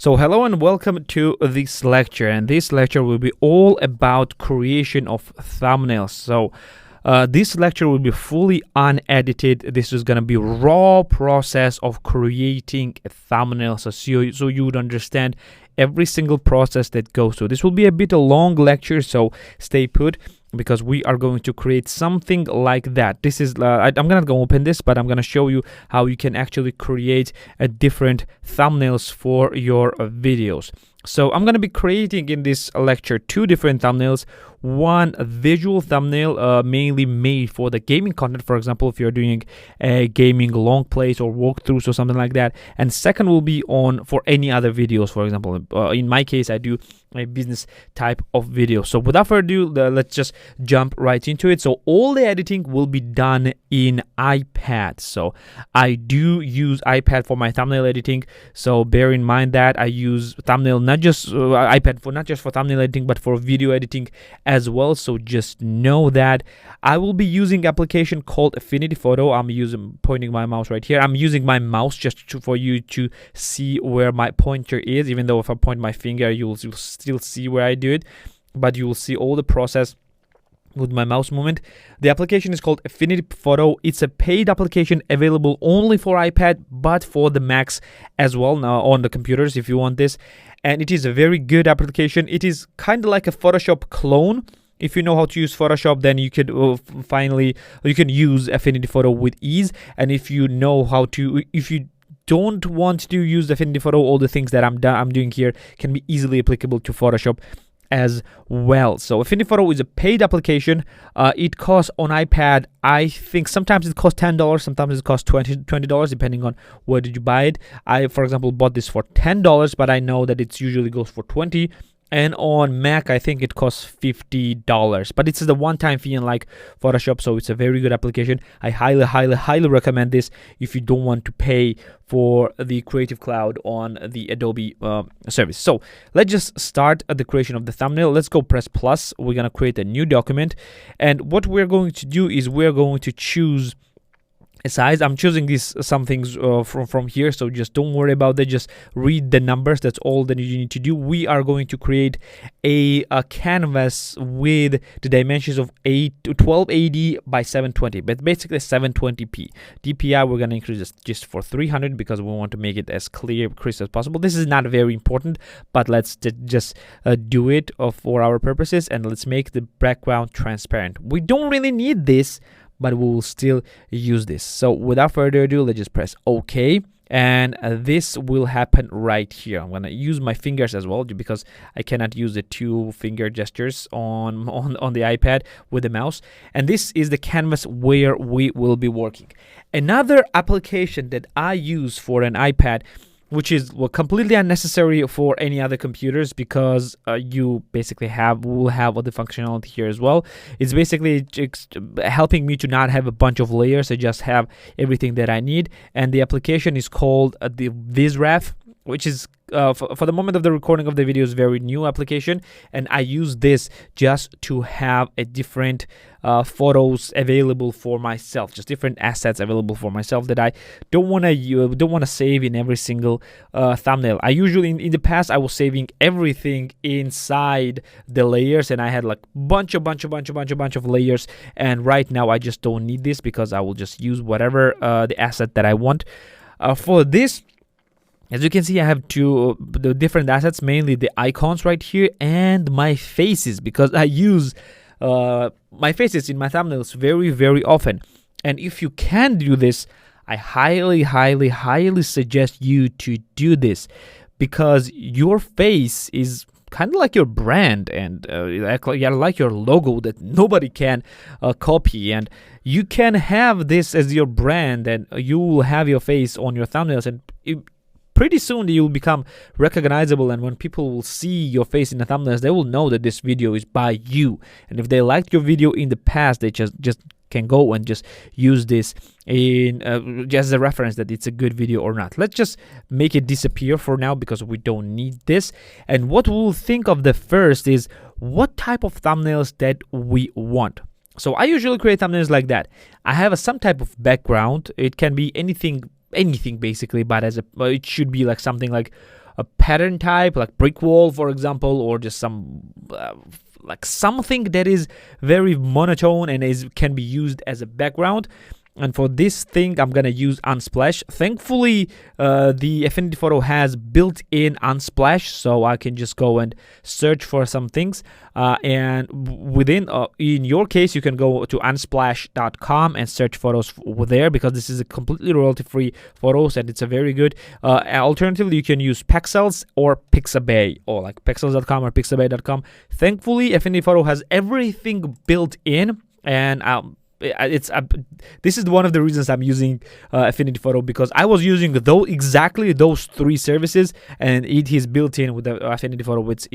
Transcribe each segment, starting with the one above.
So hello and welcome to this lecture, and this lecture will be all about creation of thumbnails. So this lecture will be fully unedited. This is going to be raw process of creating a thumbnail, so you would understand every single process that goes through. This will be a bit a long lecture, so stay put, because we are going to create something like that. This is I'm gonna go open this, but I'm gonna show you how you can actually create a different thumbnails for your videos. So I'm gonna be creating in this lecture two different thumbnails. One visual thumbnail mainly made for the gaming content, for example, if you're doing a gaming long plays or walkthroughs or something like that. And second will be on for any other videos. For example, in my case, I do a business type of video. So without further ado, let's just jump right into it. So all the editing will be done in iPad. So I do use iPad for my thumbnail editing. So bear in mind that I use thumbnail, not just iPad for not just for thumbnail editing, but for video editing as well. So just know that I will be using application called Affinity Photo. I'm pointing my mouse right here. I'm using my mouse just for you to see where my pointer is. Even though if I point my finger, you'll still see where I do it, but you will see all the process with my mouse movement. The application is called Affinity Photo. It's a paid application available only for iPad, but for the Macs as well, now on the computers if you want this. And it is a very good application. It is kind of like a Photoshop clone. If you know how to use Photoshop, then you could you can use Affinity Photo with ease. And if you know how to, if you don't want to use Affinity Photo, all the things that I'm doing here can be easily applicable to Photoshop as well. So Affinity Photo is a paid application. It costs on iPad, I think sometimes it costs $10, sometimes it costs $20 depending on where did you buy it. I, for example, bought this for $10, but I know that it usually goes for $20. And on Mac, I think it costs $50, but it's the one-time fee unlike Photoshop, so it's a very good application. I highly recommend this if you don't want to pay for the Creative Cloud on the Adobe service. So let's just start the creation of the thumbnail. Let's go press plus. We're gonna create a new document, and what we're going to do is we're going to choose a size. I'm choosing some things from here, so just don't worry about that. Just read the numbers. That's all that you need to do. We are going to create a canvas with the dimensions of 1280 by 720, but basically 720p. DPI we're going to increase this just for 300 because we want to make it as crisp as possible. This is not very important, but let's just do it for our purposes, and let's make the background transparent. We don't really need this, but we will still use this. So without further ado, let's just press OK, and this will happen right here. I'm gonna use my fingers as well because I cannot use the two finger gestures on the iPad with the mouse. And this is the canvas where we will be working. Another application that I use for an iPad, which is completely unnecessary for any other computers because you basically will have all the functionality here as well. It's basically helping me to not have a bunch of layers. I just have everything that I need, and the application is called the VizRef, which is for the moment of the recording of the video is very new application, and I use this just to have a different photos available for myself, just different assets available for myself that I don't want to save in every single thumbnail. I usually in the past I was saving everything inside the layers, and I had like bunch of layers, and right now I just don't need this because I will just use whatever the asset that I want for this. As you can see, I have the different assets, mainly the icons right here and my faces, because I use my faces in my thumbnails very often. And if you can do this, I highly suggest you to do this, because your face is kind of like your brand, and like your logo that nobody can copy, and you can have this as your brand, and you will have your face on your thumbnails, and pretty soon you will become recognizable, and when people will see your face in the thumbnails, they will know that this video is by you. And if they liked your video in the past, they just can go and just use this in just as a reference that it's a good video or not. Let's just make it disappear for now because we don't need this. And what we'll think of the first is what type of thumbnails that we want. So I usually create thumbnails like that. I have some type of background. It can be anything basically, but it should be like something like a pattern type like brick wall, for example, or just some like something that is very monotone and can be used as a background. And for this thing, I'm gonna use Unsplash. Thankfully, the Affinity Photo has built-in Unsplash, so I can just go and search for some things. And within, in your case, you can go to unsplash.com and search photos there, because this is a completely royalty-free photos, and it's a very good. Alternatively, you can use Pexels or Pixabay, or like Pexels.com or Pixabay.com. Thankfully, Affinity Photo has everything built in, and this is one of the reasons I'm using Affinity Photo, because I was using exactly those three services, and it is built in with the Affinity Photo, which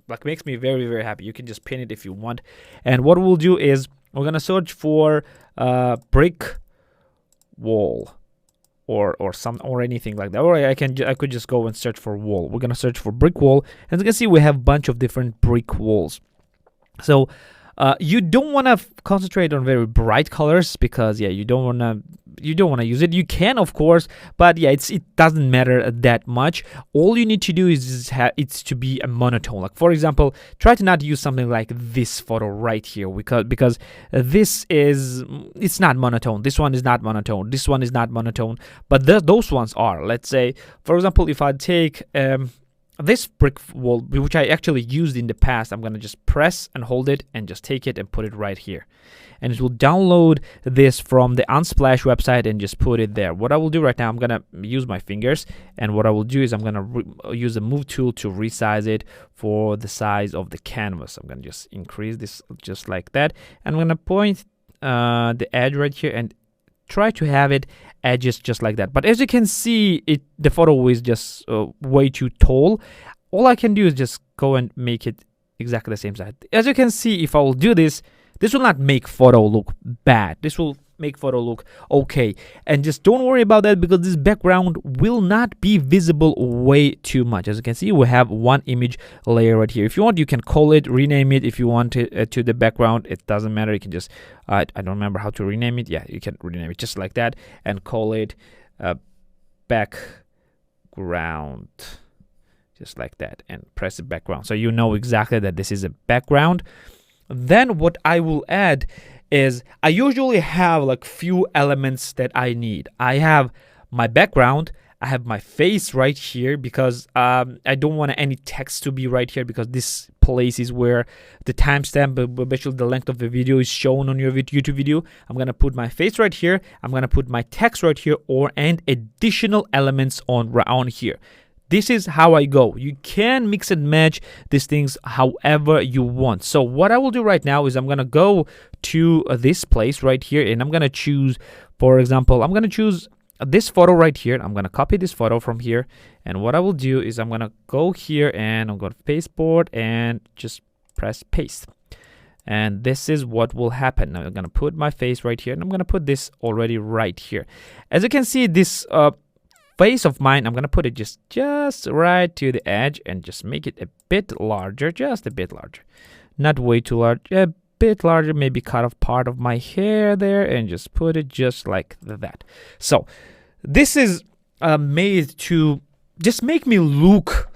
like makes me very, very happy. You can just pin it if you want. And what we'll do is we're gonna search for brick wall or anything like that, or I could just go and search for wall. We're gonna search for brick wall, and as you can see, we have a bunch of different brick walls. So you don't want to concentrate on very bright colors, because you don't want to use it. You can, of course, but it doesn't matter that much. All you need to do is it's to be a monotone. Like, for example, try to not use something like this photo right here, because it's not monotone. This one is not monotone. This one is not monotone, but those ones are. Let's say, for example, if I take this brick wall, which I actually used in the past, I'm gonna just press and hold it and just take it and put it right here, and it will download this from the Unsplash website and just put it there. What I will do right now, I'm gonna use my fingers, and what I will do is I'm gonna use the move tool to resize it for the size of the canvas. I'm gonna just increase this just like that, and I'm gonna point the edge right here and try to have it edges just like that. But as you can see, the photo is just way too tall. All I can do is just go and make it exactly the same size. As you can see, if I will do this will not make photo look bad. This will make photo look okay. And just don't worry about that, because this background will not be visible way too much. As you can see, we have one image layer right here. If you want, you can call it, rename it if you want it to the background. It doesn't matter. You can just I don't remember how to rename it. Yeah, you can rename it just like that and call it background, just like that, and press the background, so you know exactly that this is a background. Then what I will add is I usually have like few elements that I need. I have my background, I have my face right here, because I don't want any text to be right here, because this place is where the timestamp, but basically the length of the video is shown on your YouTube video. I'm gonna put my face right here, I'm gonna put my text right here, and additional elements on here. This is how I go. You can mix and match these things however you want. So what I will do right now is I'm gonna go to this place right here, and I'm gonna choose, for example, I'm gonna choose this photo right here. I'm gonna copy this photo from here, and what I will do is I'm gonna go here and I'm gonna pasteboard and just press paste. And this is what will happen. Now I'm gonna put my face right here, and I'm gonna put this already right here. As you can see, this face of mine, I'm gonna put it just right to the edge and just make it a bit larger, just a bit larger, not way too large, a bit larger. Maybe cut off part of my hair there and just put it just like that. So this is made to just make me look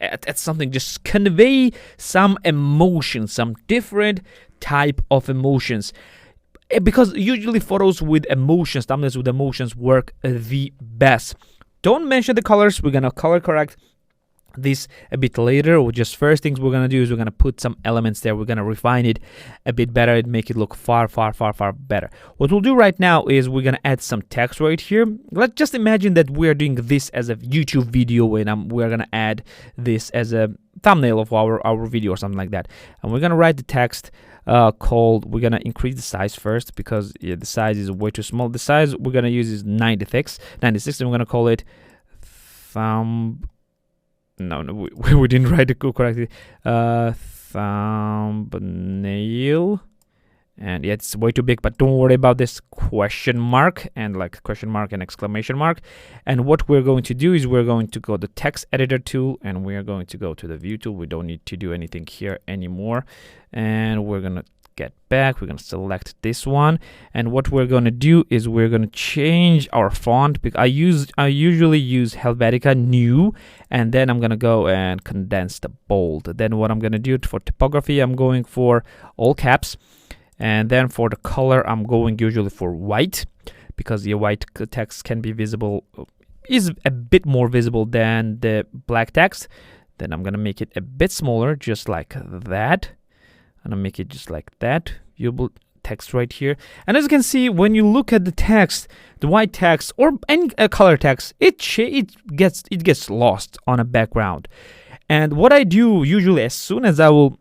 at something, just convey some emotion, some different type of emotions. Because usually photos with emotions, thumbnails with emotions work the best. Don't mention the colors. We're gonna color correct this a bit later. Or just first things we're gonna do is we're gonna put some elements there. We're gonna refine it a bit better and make it look far better. What we'll do right now is we're gonna add some text right here. Let's just imagine that we're doing this as a YouTube video, and we're gonna add this as a thumbnail of our video or something like that. And we're gonna write the text we're gonna increase the size first, because the size is way too small. The size we're gonna use is 96, and we're gonna call it we didn't write it correctly. Thumbnail. And yeah, it's way too big, but don't worry about this question mark and exclamation mark. And what we're going to do is we're going to go to the text editor tool, and we're going to go to the view tool. We don't need to do anything here anymore, and we're gonna get back. We're going to select this one, and what we're going to do is we're going to change our font. Because I usually use Helvetica New, and then I'm going to go and condense the bold. Then what I'm going to do for typography, I'm going for all caps, and then for the color, I'm going usually for white, because the white text can be visible, is a bit more visible than the black text. Then I'm going to make it a bit smaller, just like that. I'm going to make it just like that. Viewable text right here. And as you can see, when you look at the text, the white text or any color text, it gets lost on a background. And what I do usually, as soon as I will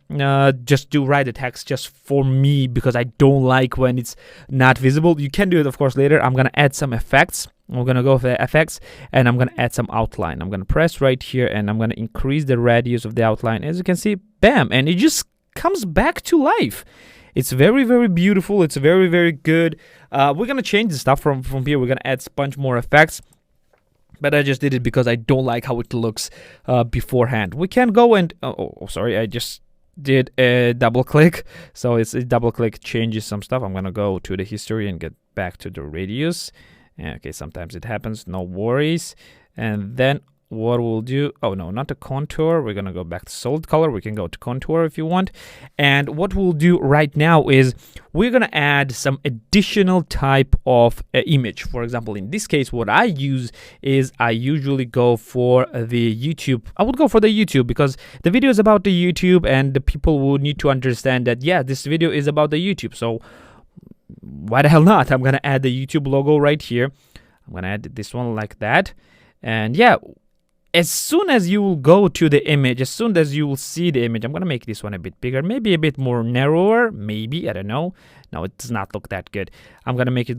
just write the text just for me, because I don't like when it's not visible. You can do it, of course, later. I'm going to add some effects. We're going to go for the effects, and I'm going to add some outline. I'm going to press right here, and I'm going to increase the radius of the outline. As you can see, bam, and it just comes back to life. It's very, very beautiful. It's very, very good. We're going to change the stuff from here. We're going to add a bunch more effects. But I just did it because I don't like how it looks beforehand. We can go and... Oh, sorry. I just did a double click. So it's a double click changes some stuff. I'm going to go to the history and get back to the radius. Okay, sometimes it happens. No worries. And then what we'll do... Oh, no, not the contour. We're going to go back to solid color. We can go to contour if you want. And what we'll do right now is we're going to add some additional type of image. For example, in this case, what I use is I usually go for the YouTube. I would go for the YouTube because the video is about the YouTube, and the people will need to understand that, yeah, this video is about the YouTube. So why the hell not? I'm going to add the YouTube logo right here. I'm going to add this one like that. And yeah, as soon as you will go to the image, as soon as you will see the image, I'm going to make this one a bit bigger, maybe a bit more narrower, maybe, I don't know. No, it does not look that good. I'm going to make it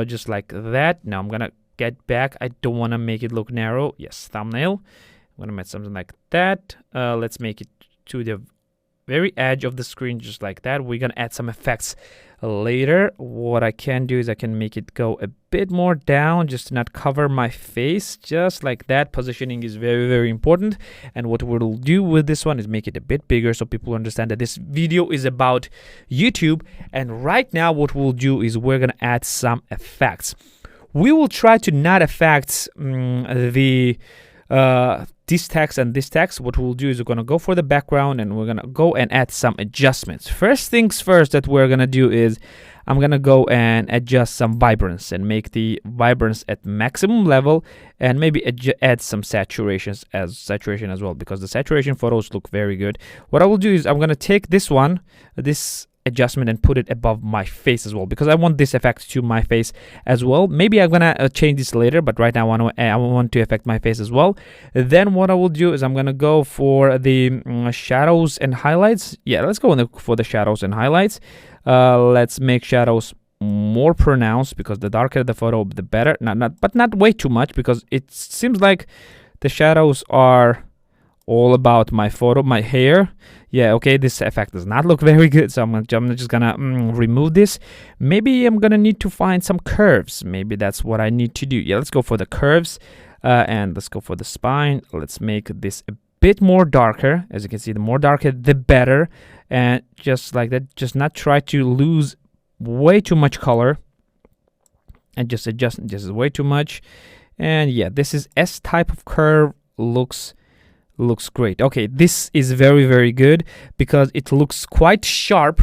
just like that. Now I'm going to get back. I don't want to make it look narrow. Yes, thumbnail. I'm going to make something like that. Let's make it to the very edge of the screen, just like that. We're going to add some effects later. What I can do is I can make it go a bit more down just to not cover my face, just like that. Positioning is very, very important. And what we'll do with this one is make it a bit bigger so people understand that this video is about YouTube. And right now what we'll do is we're going to add some effects. We will try to not affect this text and this text. What we'll do is we're going to go for the background, and we're going to go and add some adjustments. First things first that we're going to do is I'm going to go and adjust some vibrance and make the vibrance at maximum level, and maybe add some saturation as well, because the saturation photos look very good. What I will do is I'm going to take this one, this adjustment, and put it above my face as well, because I want this effect to my face as well. Maybe I'm gonna change this later, but right now I want to affect my face as well. Then what I will do is I'm gonna go for the shadows and highlights. Yeah, let's go for the shadows and highlights. Let's make shadows more pronounced, because the darker the photo, the better. But not way too much, because it seems like the shadows are all about my photo, my hair. Yeah, okay, this effect does not look very good, so I'm just gonna remove this. Maybe I'm gonna need to find some curves. Maybe that's what I need to do. Yeah, let's go for the curves, and let's go for the spine. Let's make this a bit more darker. As you can see, the more darker, the better. And just like that, just not try to lose way too much color, and just adjust just way too much. And yeah, this is S type of curve. Looks great. Okay, this is very, very good, because it looks quite sharp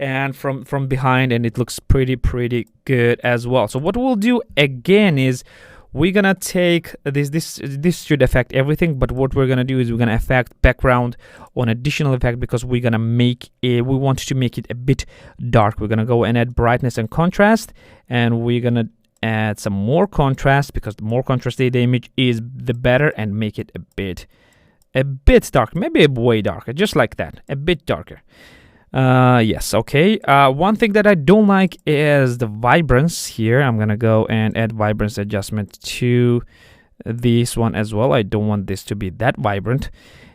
and from behind, and it looks pretty good as well. So what we'll do again is we're gonna take this should affect everything, but what we're gonna do is we're gonna affect background on additional effect, because we're gonna we want to make it a bit dark. We're gonna go and add brightness and contrast, and we're gonna add some more contrast, because the more contrasted the image is, the better, and make it a bit dark, maybe way darker, just like that, a bit darker. Yes, okay. One thing that I don't like is the vibrance here. I'm gonna go and add vibrance adjustment to this one as well. I don't want this to be that vibrant.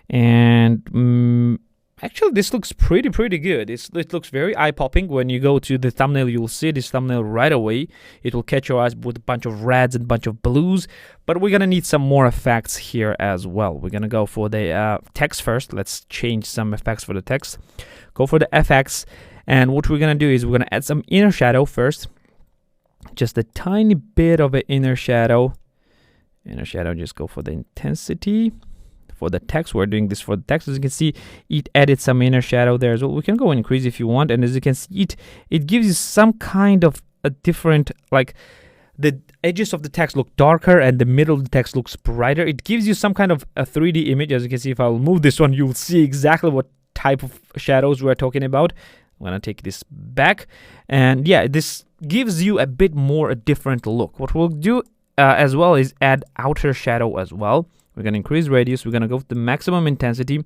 And actually, this looks pretty good. It looks very eye-popping. When you go to the thumbnail, you'll see this thumbnail right away. It will catch your eyes with a bunch of reds and a bunch of blues. But we're going to need some more effects here as well. We're going to go for the text first. Let's change some effects for the text. Go for the effects. And what we're gonna do is we're gonna add some inner shadow first, just a tiny bit of an inner shadow. Just go for the intensity. For the text, we're doing this for the text. As you can see, it added some inner shadow there as well. We can go and increase if you want, and as you can see, it gives you some kind of a different, like the edges of the text look darker and the middle of the text looks brighter. It gives you some kind of a 3D image. As you can see, if I'll move this one, you'll see exactly what type of shadows we're talking about. I'm gonna take this back, and yeah, this gives you a bit more a different look. What we'll do as well is add outer shadow as well. We're gonna increase radius. We're gonna go with the maximum intensity,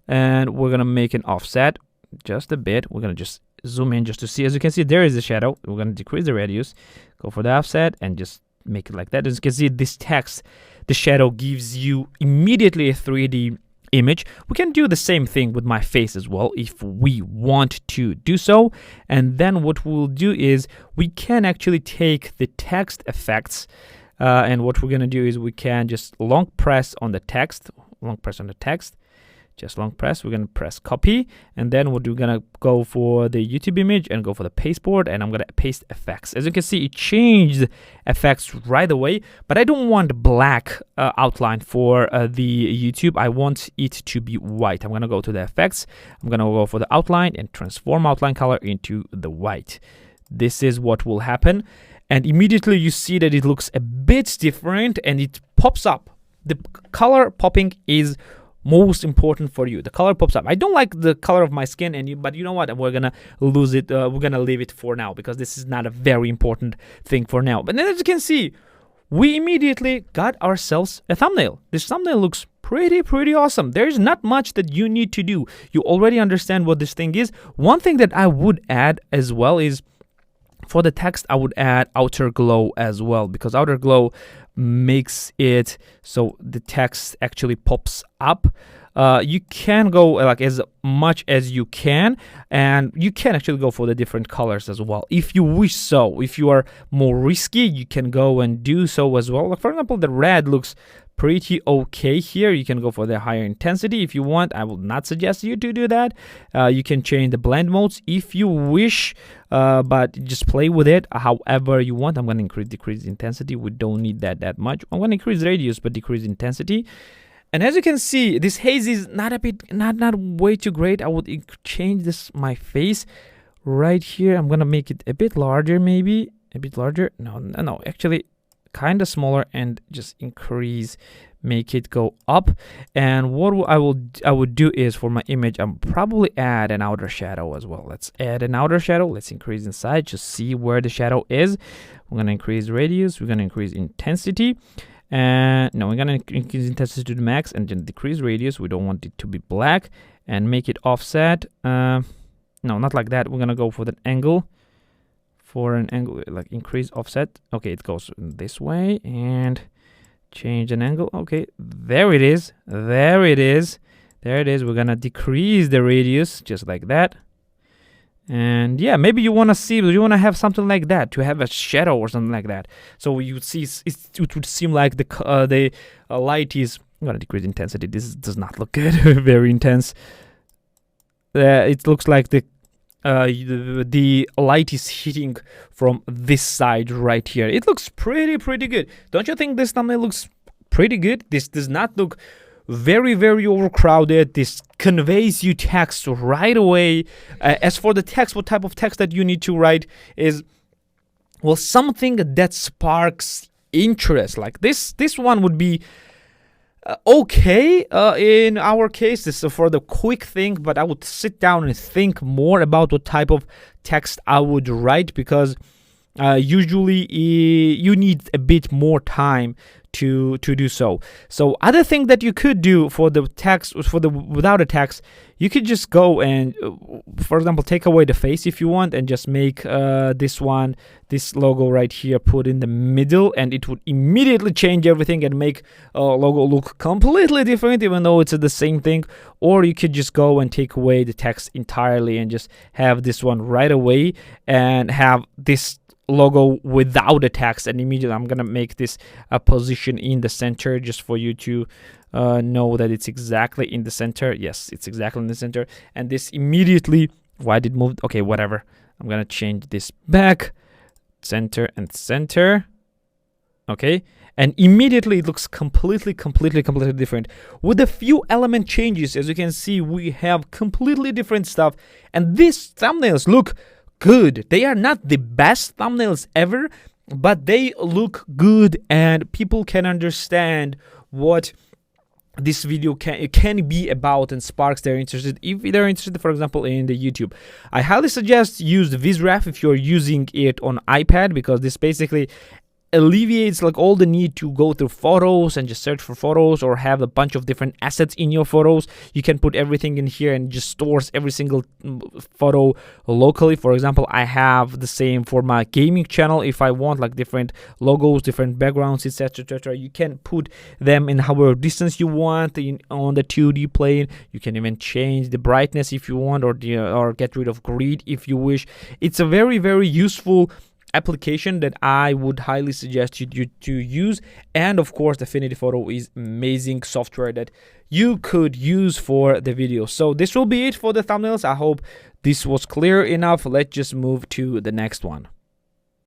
and we're gonna make an offset just a bit. We're gonna just zoom in just to see. As you can see, there is a shadow. We're gonna decrease the radius, go for the offset, and just make it like that. As you can see, this text, the shadow gives you immediately a 3D image. We can do the same thing with my face as well if we want to do so. And then what we'll do is we can actually take the text effects, and what we're gonna do is we can just long press on the text, just long press. We're gonna press copy, and then we're gonna go for the YouTube image and go for the pasteboard, and I'm gonna paste effects. As you can see, it changed effects right away, but I don't want black outline for the YouTube. I want it to be white. I'm gonna go to the effects. I'm gonna go for the outline and transform outline color into the white. This is what will happen. And immediately you see that it looks a bit different and it pops up. The color popping is most important for you. The color pops up. I don't like the color of my skin, but you know what? We're gonna lose it. We're gonna leave it for now because this is not a very important thing for now. But then as you can see, we immediately got ourselves a thumbnail. This thumbnail looks pretty awesome. There's not much that you need to do. You already understand what this thing is. One thing that I would add as well is, for the text, I would add outer glow as well, because outer glow makes it so the text actually pops up. You can go like as much as you can, and you can actually go for the different colors as well if you wish so. If you are more risky, you can go and do so as well. Like for example, the red looks pretty okay here. You can go for the higher intensity if you want. I will not suggest you to do that. You can change the blend modes if you wish, but just play with it however you want. I'm going to decrease intensity. We don't need that much. I'm going to increase radius but decrease intensity. And as you can see, this haze is not way too great. I would change this my face right here. I'm going to make it a bit larger, maybe a bit larger. No, actually kind of smaller, and just increase, make it go up. And what I would do is, for my image, I'm probably add an outer shadow as well. Let's add an outer shadow. Let's increase inside, just see where the shadow is. We're gonna increase radius, we're gonna increase intensity, and no, we're gonna increase intensity to the max and then decrease radius. We don't want it to be black, and make it offset. No, not like that. We're gonna go for that angle. For an angle, like increase offset. Okay, it goes this way, and change an angle. Okay, there it is. There it is. We're gonna decrease the radius just like that. And yeah, maybe you want to have something like that, to have a shadow or something like that. So you see, it would seem like the light is. I'm gonna decrease intensity. This does not look good. Very intense. It looks like the light is hitting from this side right here. It looks pretty good. Don't you think this thumbnail looks pretty good? This does not look very overcrowded. This conveys you text right away. As for the text, what type of text that you need to write is, well, something that sparks interest. Like this one would be okay in our case. This is for the quick thing, but I would sit down and think more about what type of text I would write, because usually you need a bit more time to do so. So other thing that you could do for the text, without a text, you could just go and, for example, take away the face if you want, and just make this logo right here, put in the middle, and it would immediately change everything and make logo look completely different, even though it's the same thing. Or you could just go and take away the text entirely and just have this one right away, and have this logo without a text. And immediately I'm gonna make this a position in the center, just for you to know that it's exactly in the center. Yes, it's exactly in the center, and this immediately Why did it move? Okay, whatever. I'm gonna change this back, center and center. Okay, and immediately it looks completely different. With a few element changes, as you can see, we have completely different stuff, and these thumbnails look good. They are not the best thumbnails ever, but they look good, and people can understand what this video can be about and sparks their interest. If they're interested, for example, in the YouTube, I highly suggest use the VizRef if you're using it on iPad, because this basically alleviates like all the need to go through photos and just search for photos or have a bunch of different assets in your photos. You can put everything in here and just stores every single photo locally. For example, I have the same for my gaming channel. If I want like different logos, different backgrounds, etc., you can put them in however distance you want on the 2D plane. You can even change the brightness if you want, or get rid of grid if you wish. It's a very useful application that I would highly suggest you to use. And of course, Affinity Photo is amazing software that you could use for the video. So this will be it for the thumbnails. I hope this was clear enough. Let's just move to the next one.